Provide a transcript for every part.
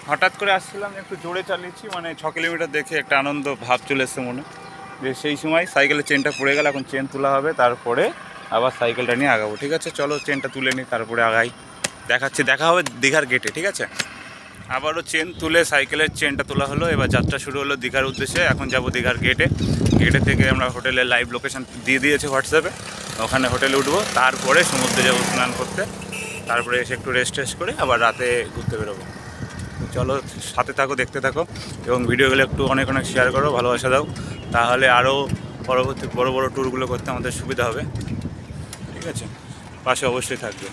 হঠাৎ করে আসছিলাম, একটু জোরে চালিয়েছি, মানে 6 কিলোমিটার দেখে একটা আনন্দ ভাব চলে এসছে মনে, যে সেই সময় সাইকেলের চেনটা পড়ে গেল। এখন চেন তোলা হবে, তারপরে আবার সাইকেলটা নিয়ে আগাবো। ঠিক আছে, চলো চেনটা তুলে নিই, তারপরে আগাই। দেখা হবে দীঘার গেটে। ঠিক আছে, আবারও চেন তুলে সাইকেলের চেনটা তোলা হলো। এবার যাত্রা শুরু হলো দীঘার উদ্দেশ্যে। এখন যাব দীঘার গেটে। গেটে থেকে আমরা হোটেলের লাইভ লোকেশন দিয়ে দিয়েছে হোয়াটসঅ্যাপে, ওখানে হোটেলে উঠবো, তারপরে সমুদ্রে যাবো স্নান করতে, তারপরে এসে একটু রেস্ট করে আবার রাতে ঘুরতে বেরোবো। চলো সাথে থাকো, দেখতে থাকো, এবং ভিডিওগুলো একটু অনেক শেয়ার করো, ভালোবাসা দাও, তাহলে আরও পরবর্তী বড় ট্যুরগুলো করতে আমাদের সুবিধা হবে। ঠিক আছে, পাশে অবশ্যই থাকবে,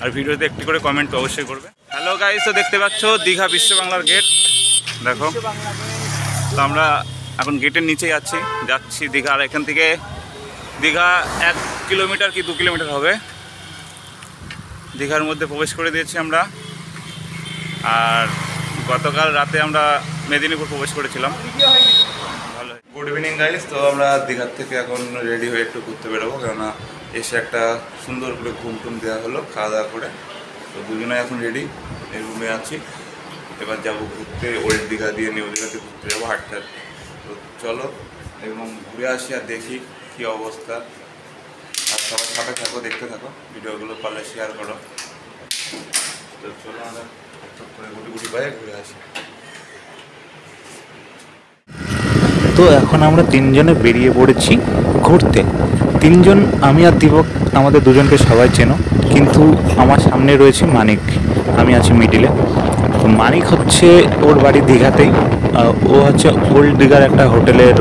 আর ভিডিওতে একটি করে কমেন্ট অবশ্যই করবে। হ্যালো গাইস, তো দেখতে পাচ্ছ দীঘা বিশ্ব বাংলার গেট। দেখো, তো আমরা এখন গেটের নিচে যাচ্ছি দীঘা। আর এখান থেকে দীঘা 1 কিলোমিটার কি 2 কিলোমিটার হবে। দীঘার মধ্যে প্রবেশ করে দিয়েছি আমরা। আর গতকাল রাতে আমরা মেদিনীপুর প্রবেশ করেছিলাম। ভালো। গুড ইভিনিং গাইস, তো আমরা দীঘার থেকে এখন রেডি হয়ে একটু ঘুরতে বেরোবো, কেননা এসে একটা সুন্দর করে ঘুম টুম দেওয়া হলো, খাওয়া দাওয়া করে। তো দুজনে এখন রেডি, এই রুমে আছি। এবার যাবো ঘুরতে, ওল্ড দীঘা দিয়ে নিউ দীঘাতে ঘুরতে যাবো হাঁটতে। তো চলো এবং ঘুরে আসি আর দেখি কী অবস্থা। আর সবার সাথে থাকো, দেখতে থাকো, ভিডিওগুলো পারলে শেয়ার করো। তো চলো আমরা করে গুটি পায়ে ঘুরে আসি। তো এখন আমরা তিনজনে বেরিয়ে পড়েছি ঘুরতে। তিনজন, আমি আর দীপক, আমাদের দুজনকে সবাই চেনো, কিন্তু আমার সামনে রয়েছে মানিক, আমি আছি মিডিলে। তো মানিক হচ্ছে, ওর বাড়ি দীঘাতেই, ও হচ্ছে ওল্ড দীঘার একটা হোটেলের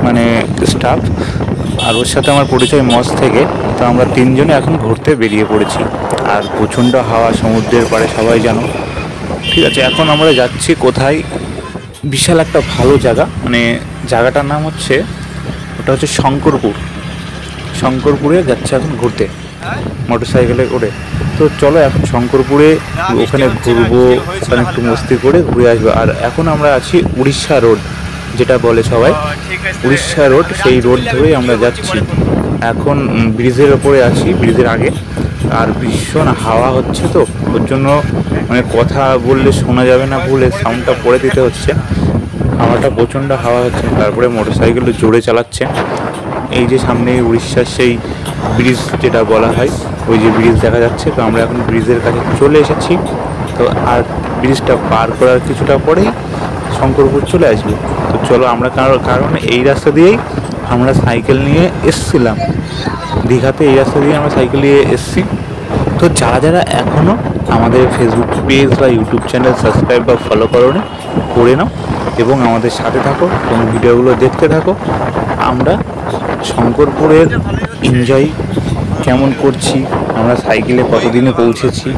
মানে স্টাফ, আর ওর সাথে আমার পরিচয় মজ থেকে। তো আমরা তিনজনে এখন ঘুরতে বেরিয়ে পড়েছি। আর প্রচণ্ড হাওয়া, সমুদ্রের পাড়ে, সবাই জানো। ঠিক আছে, এখন আমরা যাচ্ছি কোথায়, বিশাল একটা ভালো জায়গা, মানে জায়গাটার নাম হচ্ছে, ওটা হচ্ছে শঙ্করপুরে যাচ্ছে এখন ঘুরতে মোটর সাইকেলে করে। তো চলো এখন শঙ্করপুরে ওখানে ঘুরবো, ওখানে একটু মস্তি করে ঘুরে আসবো। আর এখন আমরা আছি উড়িষ্যা রোড, যেটা বলে সবাই উড়িষ্যা রোড, সেই রোড ধরেই আমরা যাচ্ছি। এখন ব্রিজের ওপরে আছি, ব্রিজের আগে। আর ভীষণ হাওয়া হচ্ছে, তো ওর জন্য মানে কথা বললে শোনা যাবে না বলে সাউন্ডটা পরে দিতে হচ্ছে। হাওয়াটা প্রচণ্ড হাওয়া হচ্ছে, তারপরে মোটর সাইকেল জোরে চালাচ্ছে। এই যে সামনে উড়িষ্যার সেই ব্রিজ যেটা বলা হয়, ওই যে ব্রিজ দেখা যাচ্ছে। তো আমরা এখন ব্রিজের কাছে চলে এসেছি। তো আর ব্রিজটা পার করার কিছুটা পরেই শঙ্করপুর চলে আসবে। তো চলো আমরা, কারণ এই রাস্তা দিয়েই আমরা সাইকেল নিয়ে এসছিলাম দীঘাতে, এই রাস্তা দিয়ে আমরা সাইকেল নিয়ে এসছি। তো যারা এখনও আমাদের ফেসবুক পেজ বা ইউটিউব চ্যানেল সাবস্ক্রাইব বা ফলো করে নাও, এবং আমাদের সাথে থাকো এবং ভিডিওগুলো দেখতে থাকো। আমরা শঙ্করপুরের এনজয় কেমন করছি, আমরা সাইকেলে কতদিনে পৌঁছেছি,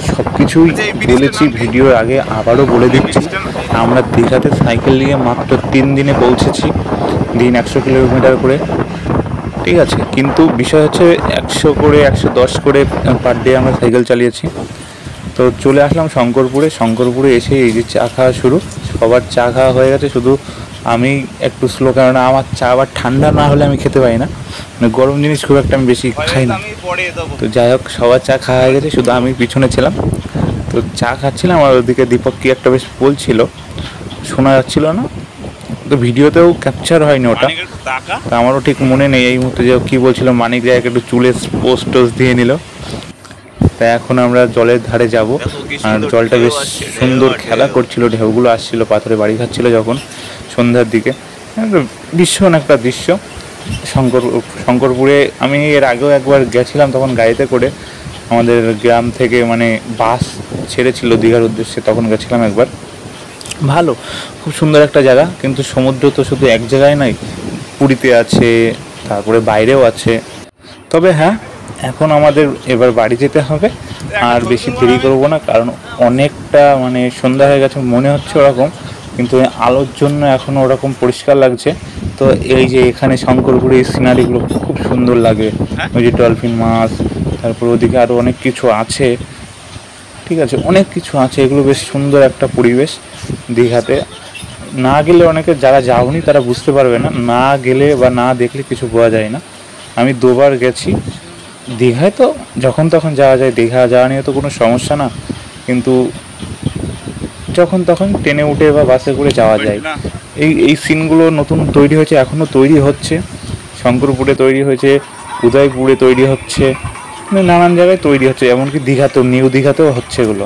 সব কিছুই বলেছি ভিডিওর আগে, আবারও বলে দিচ্ছি। আমরা দীঘাতে সাইকেল নিয়ে মাত্র 3 দিনে পৌঁছেছি, দিন 100 কিলোমিটার করে। ঠিক আছে, কিন্তু বিষয় হচ্ছে 100 করে 110 করে পার ডে আমরা সাইকেল চালিয়েছি। তো চলে আসলাম শঙ্করপুরে এসে এই যে চা খাওয়া শুরু। সবার চা খাওয়া হয়ে গেছে, শুধু আমি একটু স্লো, কেননা আমার চা আবার ঠান্ডা না হলে আমি খেতে পারি না, মানে গরম জিনিস খুব একটা আমি বেশি খাই না। তো যাই হোক, সবার চা খাওয়া হয়ে গেছে, শুধু আমি পিছনে ছিলাম। তো চা খাচ্ছিলাম, আর ওদিকে দীপক কি একটা বেশ বলছিল, শোনা যাচ্ছিল না, তো ভিডিওতেও ক্যাপচার হয়নি ওটা। তো আমারও ঠিক মনে নেই এই মুহূর্তে যে কী বলছিল। মানিক জায়গায় একটু চুলে পোস্ট দিয়ে নিল। তাই এখন আমরা জলের ধারে যাব। আর জলটা বেশ সুন্দর খেলা করছিল, ঢেউগুলো আসছিল, পাথরে বাড়ি খাচ্ছিল যখন সন্ধ্যার দিকে। ভীষণ একটা দৃশ্য। শঙ্করপুরে আমি এর আগেও একবার গেছিলাম, তখন গাড়িতে করে আমাদের গ্রাম থেকে, মানে বাস ছেড়েছিল দীঘার উদ্দেশ্যে, তখন গেছিলাম একবার। ভালো, খুব সুন্দর একটা জায়গা। কিন্তু সমুদ্র তো শুধু এক জায়গায় নয়, পুরীতে আছে, তারপরে বাইরেও আছে। তবে হ্যাঁ, এখন আমাদের এবার বাড়ি যেতে হবে, আর বেশি দেরি করবো না, কারণ অনেকটা মানে সন্ধ্যা হয়ে গেছে মনে হচ্ছে ওরকম, কিন্তু আলোর জন্য এখনও ওরকম পরিষ্কার লাগছে। তো এই যে এখানে শঙ্করপুরে এই সিনারিগুলো খুব সুন্দর লাগে, ওই যে ডলফিন মাছ, তারপর ওদিকে আরও অনেক কিছু আছে। ঠিক আছে, অনেক কিছু আছে, এগুলো বেশ সুন্দর একটা পরিবেশ দীঘাতে। না গেলে, অনেকে যারা যাওনি তারা বুঝতে পারবে না, না গেলে বা না দেখলে কিছু বোঝা যায় না। আমি 2 বার গেছি দীঘায়, তো যখন তখন যাওয়া যায়, দীঘা যাওয়া নিয়ে তো কোনো সমস্যা না। কিন্তু যখন তখন ট্রেনে উঠে বা বাসে করে যাওয়া যায়। এই সিনগুলো নতুন তৈরি হয়েছে, এখনও তৈরি হচ্ছে। শঙ্করপুরে তৈরি হয়েছে, উদয়পুরে তৈরি হচ্ছে, মানে নানান জায়গায় তৈরি হচ্ছে, এমনকি দীঘাতেও, নিউ দীঘাতেও হচ্ছে এগুলো।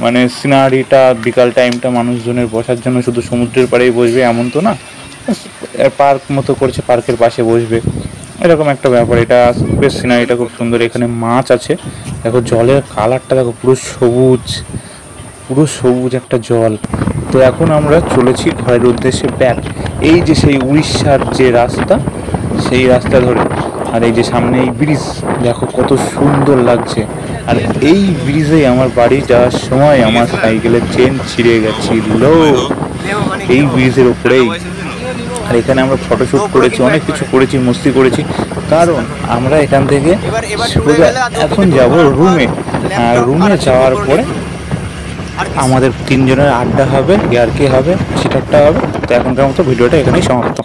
মানে সিনারিটা বিকাল টাইমটা মানুষজনের বসার জন্য শুধু সমুদ্রের পাড়েই বসবে এমন তো না, পার্ক মতো করেছে, পার্কের পাশে বসবে, এরকম একটা ব্যাপার। এটা বেশ সিনারিটা খুব সুন্দর। এখানে মাছ আছে, দেখো জলের কালারটা দেখো, পুরো সবুজ, পুরো সবুজ একটা জল। তো এখন আমরা চলেছি ঘরের উদ্দেশ্যে ব্যাক। এই যে সেই উড়িষ্যার যে রাস্তা, সেই রাস্তা ধরে। আর এই যে সামনে এই ব্রিজ দেখো কত সুন্দর লাগছে। আর এই ব্রিজে আমার বাড়ি যাওয়ার সময় আমার সাইকেলের চেন ছিঁড়ে গেছিল, এই ব্রিজের উপরেই। আর এখানে আমরা ফটোশ্যুট করেছি, অনেক কিছু করেছি, মস্তি করেছি। কারণ আমরা এখান থেকে সোজা এখন যাব রুমে। আর রুমে যাওয়ার পরে আমাদের 3 জনের আড্ডা হবে, ইয়ার্কি হবে, চিঠাট্টা হবে। তো এখনকার মতো ভিডিওটা এখানেই সমাপ্ত।